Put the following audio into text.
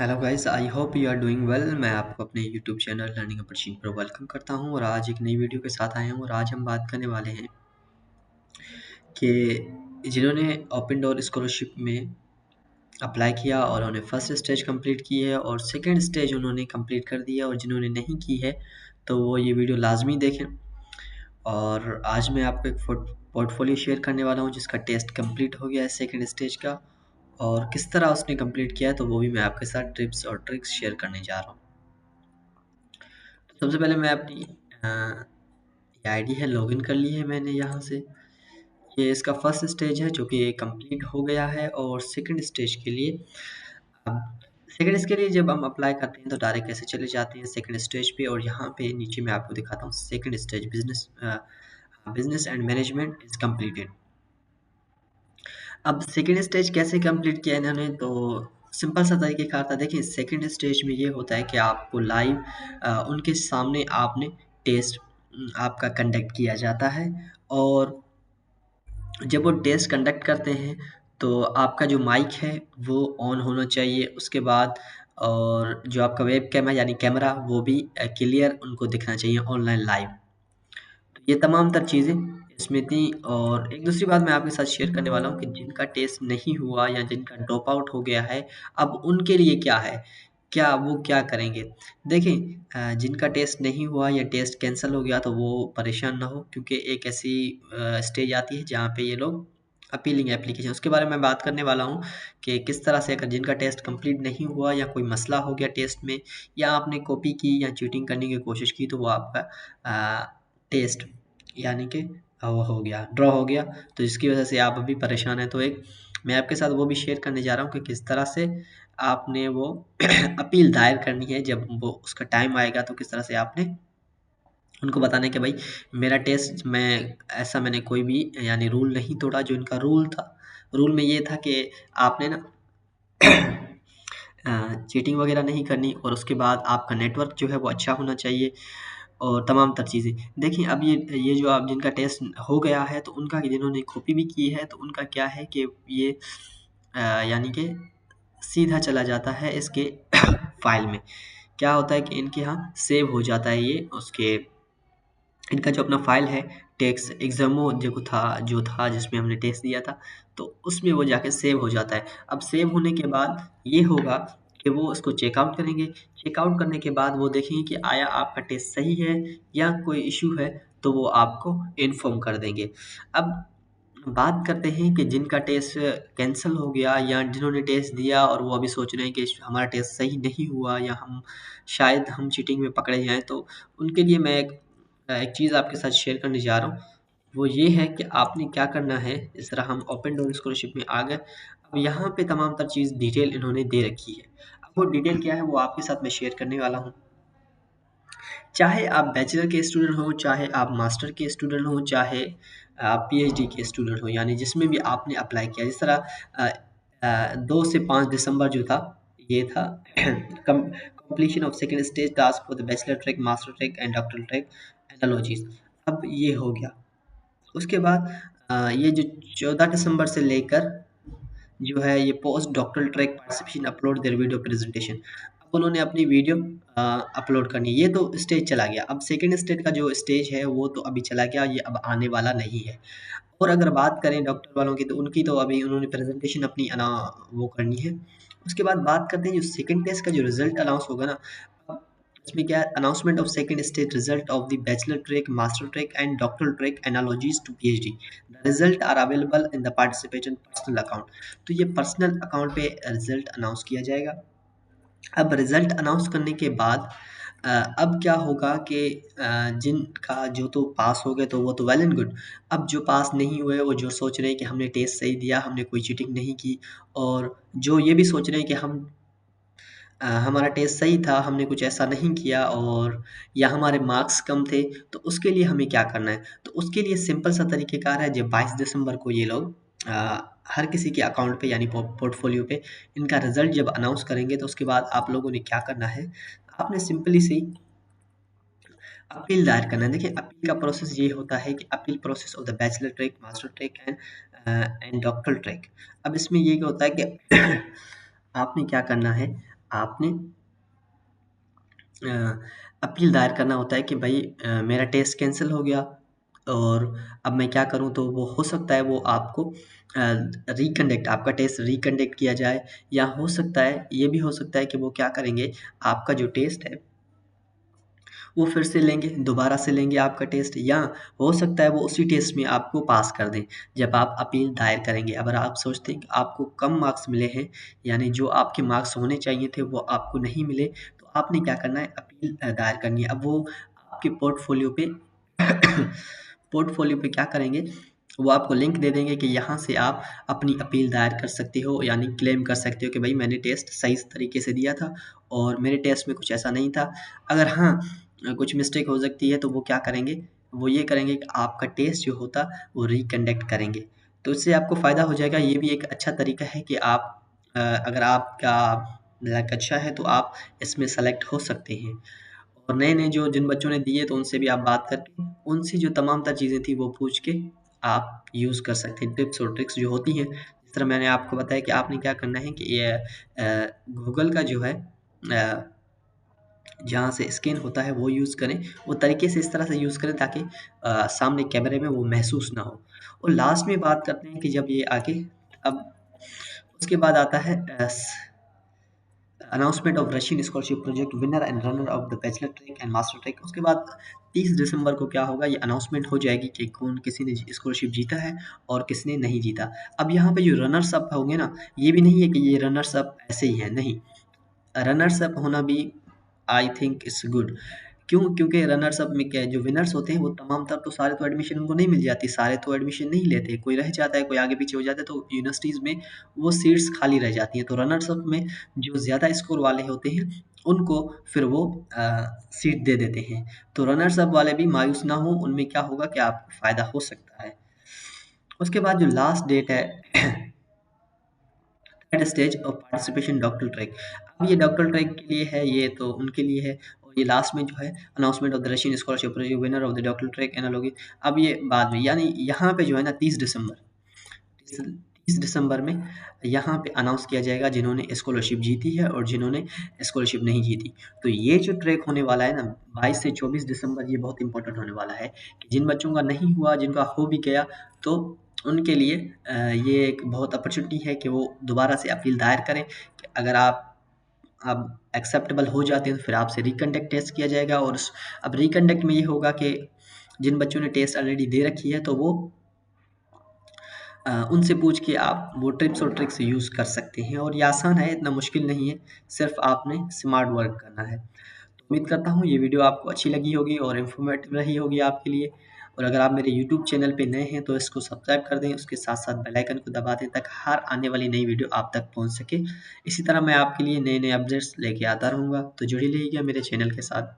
Hello guys, I hope you are doing well. मैं आपको अपने यूट्यूब चैनल लर्निंग अपॉर्चुनिटी पर वेलकम करता हूं और आज एक नई वीडियो के साथ आए हूं। और आज हम बात करने वाले हैं कि जिन्होंने ओपन डोर स्कॉलरशिप में अप्लाई किया और उन्होंने फर्स्ट स्टेज कंप्लीट की है और सेकंड स्टेज उन्होंने कंप्लीट कर दिया, और जिन्होंने नहीं की है तो वो ये वीडियो लाजमी देखें। और आज मैं आपको एक पोर्टफोलियो शेयर करने वाला हूं जिसका टेस्ट कंप्लीट हो गया है सेकंड स्टेज का, और किस तरह उसने कंप्लीट किया है तो वो भी मैं आपके साथ टिप्स और ट्रिक्स शेयर करने जा रहा हूँ। सबसे पहले मैं अपनी ये आईडी है लॉगिन कर ली है मैंने यहाँ से। ये इसका फर्स्ट स्टेज है जो कि कंप्लीट हो गया है। और सेकंड स्टेज के लिए अब सेकंड स्टेज के लिए जब हम अप्लाई करते हैं तो डायरेक्ट कैसे चले जाते हैं सेकंड स्टेज पे, और यहाँ पे नीचे मैं आपको दिखाता हूँ second stage business and management is completed. अब सेकंड स्टेज कैसे कंप्लीट किया इन्होंने, तो सिंपल सा तरीक़ेकार था। देखिए सेकंड स्टेज में ये होता है कि आपको लाइव उनके सामने आपने टेस्ट आपका कंडक्ट किया जाता है। और जब वो टेस्ट कंडक्ट करते हैं तो आपका जो माइक है वो ऑन होना चाहिए। उसके बाद और जो आपका वेब कैमरा यानी कैमरा वो भी क्लियर उनको दिखना चाहिए ऑनलाइन लाइव। ये तमाम तर चीज़ें इसमें थी। और एक दूसरी बात मैं आपके साथ शेयर करने वाला हूँ कि जिनका टेस्ट नहीं हुआ या जिनका ड्रॉप आउट हो गया है, अब उनके लिए क्या है, क्या वो क्या करेंगे? देखिए जिनका टेस्ट नहीं हुआ या टेस्ट कैंसल हो गया तो वो परेशान ना हो, क्योंकि एक ऐसी स्टेज आती है जहाँ पे ये लोग अपीलिंग एप्लीकेशन उसके बारे में मैं बात करने वाला हूँ कि किस तरह से अगर जिनका टेस्ट कंप्लीट नहीं हुआ या कोई मसला हो गया टेस्ट में, या आपने कॉपी की या चीटिंग करने की कोशिश की, तो वो आपका टेस्ट यानी कि वो हो गया, ड्रॉ हो गया, तो जिसकी वजह से आप अभी परेशान हैं। तो एक मैं आपके साथ वो भी शेयर करने जा रहा हूँ कि किस तरह से आपने वो अपील दायर करनी है। जब वो उसका टाइम आएगा तो किस तरह से आपने उनको बताना है कि भाई मेरा टेस्ट मैंने कोई भी यानी रूल नहीं तोड़ा। जो इनका रूल था, रूल में ये था कि आपने ना चीटिंग वगैरह नहीं करनी, और उसके बाद आपका नेटवर्क जो है वो अच्छा होना चाहिए और तमाम तर चीज़ें। देखिए अब ये जो आप जिनका टेस्ट हो गया है तो उनका जिन्होंने कॉपी भी की है तो उनका क्या है कि ये यानी कि सीधा चला जाता है इसके फ़ाइल में। क्या होता है कि इनके यहाँ सेव हो जाता है ये उसके इनका जो अपना फ़ाइल है टेक्स्ट एग्ज़ामो जो था जिसमें हमने टेस्ट दिया था, तो उसमें वो जाके सेव हो जाता है। अब सेव होने के बाद ये होगा कि वो उसको चेकआउट करेंगे। चेकआउट करने के बाद वो देखेंगे कि आया आपका टेस्ट सही है या कोई इश्यू है, तो वो आपको इन्फ़ॉर्म कर देंगे। अब बात करते हैं कि जिनका टेस्ट कैंसल हो गया या जिन्होंने टेस्ट दिया और वो अभी सोच रहे हैं कि हमारा टेस्ट सही नहीं हुआ या शायद हम चीटिंग में पकड़े जाएँ, तो उनके लिए मैं एक चीज़ आपके साथ शेयर करने जा रहा हूँ। वो ये है कि आपने क्या करना है, इस तरह हम ओपन डोर स्कॉलरशिप में आ गए। अब यहाँ पे तमाम तर चीज़ डिटेल इन्होंने दे रखी है। अब वो डिटेल क्या है वो आपके साथ मैं शेयर करने वाला हूँ। चाहे आप बैचलर के स्टूडेंट हो, चाहे आप मास्टर के स्टूडेंट हो, चाहे आप पीएचडी के स्टूडेंट हो, यानी जिसमें भी आपने अप्लाई किया। जिस तरह 2 से 5 दिसंबर जो था, ये था completion of second stage task for the bachelor track, master track and doctoral track analogies. अब ये हो गया। उसके बाद ये जो 14 दिसंबर से लेकर जो है ये post doctoral track participation upload there video presentation. अब उन्होंने अपनी वीडियो अपलोड करनी है। ये तो स्टेज चला गया। अब सेकंड स्टेज का जो स्टेज है वो तो अभी चला गया, ये अब आने वाला नहीं है। और अगर बात करें डॉक्टर वालों की तो उनकी तो अभी उन्होंने प्रेजेंटेशन अपनी वो करनी है। उसके बाद बात करते हैं जो सेकंड टेस्ट का जो रिजल्ट अनाउंस होगा ना, अब इसमें क्या है, announcement of second stage result of the bachelor track, master track and doctoral track analogies to PhD. The result are available in the participation personal account. तो ये पर्सनल अकाउंट पे रिजल्ट अनाउंस किया जाएगा। अब रिजल्ट अनाउंस करने के बाद अब क्या होगा कि जिनका जो तो पास हो गए तो वो तो वेल एंड गुड। अब जो पास नहीं हुए, वो जो सोच रहे हैं कि हमने टेस्ट सही दिया, हमने कोई चीटिंग नहीं की, और जो ये भी सोच रहे हैं कि हमारा टेस्ट सही था, हमने कुछ ऐसा नहीं किया, और या हमारे मार्क्स कम थे, तो उसके लिए हमें क्या करना है? तो उसके लिए सिंपल सा तरीक़ेकार है। जब 22 दिसंबर को ये लोग हर किसी के अकाउंट पे यानी पोर्टफोलियो पे इनका रिज़ल्ट जब अनाउंस करेंगे, तो उसके बाद आप लोगों ने क्या करना है, आपने सिंपली सी अपील दायर करना है। देखिए अपील का प्रोसेस ये होता है कि appeal process of the bachelor track, master track and doctoral track. अब इसमें ये क्या होता है कि आपने क्या करना है, आपने अ, अपील दायर करना होता है कि भाई मेरा टेस्ट कैंसल हो गया और अब मैं क्या करूँ? तो वो हो सकता है वो आपको रिकंडक्ट आपका टेस्ट रिकंडक्ट किया जाए या हो सकता है ये भी हो सकता है कि वो क्या करेंगे, आपका जो टेस्ट है वो फिर से लेंगे, दोबारा से लेंगे आपका टेस्ट या हो सकता है वो उसी टेस्ट में आपको पास कर दें, जब आप अपील दायर करेंगे। अगर आप सोचते हैं कि आपको कम मार्क्स मिले हैं, यानी जो आपके मार्क्स होने चाहिए थे वो आपको नहीं मिले, तो आपने क्या करना है अपील दायर करनी है। अब वो आपके पोर्टफ़ोलियो पे पोर्टफ़ोलियो पे क्या करेंगे, वो आपको लिंक दे देंगे कि यहाँ से आप अपनी अपील दायर कर सकते हो, यानी क्लेम कर सकते हो कि भई मैंने टेस्ट सही तरीके से दिया था और मेरे टेस्ट में कुछ ऐसा नहीं था। अगर हाँ कुछ मिस्टेक हो सकती है तो वो क्या करेंगे, वो ये करेंगे कि आपका टेस्ट जो होता वो रिकंडक्ट करेंगे। तो इससे आपको फ़ायदा हो जाएगा, ये भी एक अच्छा तरीका है कि आप अगर आपका लक अच्छा है तो आप इसमें सेलेक्ट हो सकते हैं। और नए-नए जो जिन बच्चों ने दिए तो उनसे भी आप बात करके, उनसे जो तमाम तर चीज़ें थी वो पूछ के आप यूज़ कर सकते हैं। टिप्स और ट्रिक्स जो होती हैं, जिस तरह मैंने आपको बताया कि आपने क्या करना है कि ये गूगल का जो है जहाँ से स्कैन होता है वो यूज़ करें, वो तरीके से इस तरह से यूज़ करें ताकि सामने कैमरे में वो महसूस ना हो। और लास्ट में बात करते हैं कि जब ये आगे अब उसके बाद आता है announcement of Russian scholarship project winner and runner of the bachelor track and master track. उसके बाद 30 दिसंबर को क्या होगा, ये अनाउंसमेंट हो जाएगी कि कौन किसी ने स्कॉलरशिप जीता है और किसने नहीं जीता। अब यहाँ पे जो रनर्स अप होंगे ना, ये भी नहीं है कि ये रनर्स अप ऐसे ही हैं, नहीं। रनर्स अप होना भी आई थिंक इट्स गुड। क्यों? क्योंकि रनर्स अप में क्या है, जो विनर्स होते हैं वो तमाम तर तो सारे तो एडमिशन उनको नहीं मिल जाती, सारे तो एडमिशन नहीं लेते, कोई रह जाता है, कोई आगे पीछे हो जाता है, तो यूनिवर्सिटीज़ में वो सीट्स खाली रह जाती हैं। तो रनर्स अप में जो ज़्यादा स्कोर वाले होते हैं, उनको फिर वो सीट दे देते हैं। तो रनर्स अप वाले भी मायूस ना हों, उनमें क्या होगा कि आपको फ़ायदा हो सकता है। उसके बाद जो लास्ट डेट है third stage of participation doctoral track. अब ये डॉक्टरल ट्रैक के लिए है, ये तो उनके लिए है और ये लास्ट में जो है announcement of the Russian scholarship project winner of the doctoral track analogy. अब ये बाद में, यानी यहाँ पे जो है ना 30 दिसंबर 30 दिसंबर में यहाँ पे अनाउंस किया जाएगा जिन्होंने स्कॉलरशिप जीती है और जिन्होंने स्कॉलरशिप नहीं जीती। तो ये जो ट्रैक होने वाला है ना 22 से 24 दिसंबर, ये बहुत इंपॉर्टेंट होने वाला है कि जिन बच्चों का नहीं हुआ, जिनका हो भी गया, तो उनके लिए ये एक बहुत अपॉर्चुनिटी है कि वो दोबारा से अपील दायर करें कि अगर आप अब एक्सेप्टेबल हो जाते हैं तो फिर आपसे रिकंडक्ट टेस्ट किया जाएगा और अब रिकंडक्ट में ये होगा कि जिन बच्चों ने टेस्ट ऑलरेडी दे रखी है तो वो उनसे पूछ के आप वो टिप्स और ट्रिक्स यूज़ कर सकते हैं और ये आसान है, इतना मुश्किल नहीं है, सिर्फ़ आपने स्मार्ट वर्क करना है। तो उम्मीद करता हूँ ये वीडियो आपको अच्छी लगी होगी और इन्फॉर्मेटिव रही होगी आपके लिए। और अगर आप मेरे यूट्यूब चैनल पे नए हैं तो इसको सब्सक्राइब कर दें, उसके साथ-साथ बेल आइकन को दबा दें ताकि हर आने वाली नई वीडियो आप तक पहुँच सके। इसी तरह मैं आपके लिए नए-नए अपडेट्स लेके आता रहूँगा, तो जुड़े रहिएगा मेरे चैनल के साथ।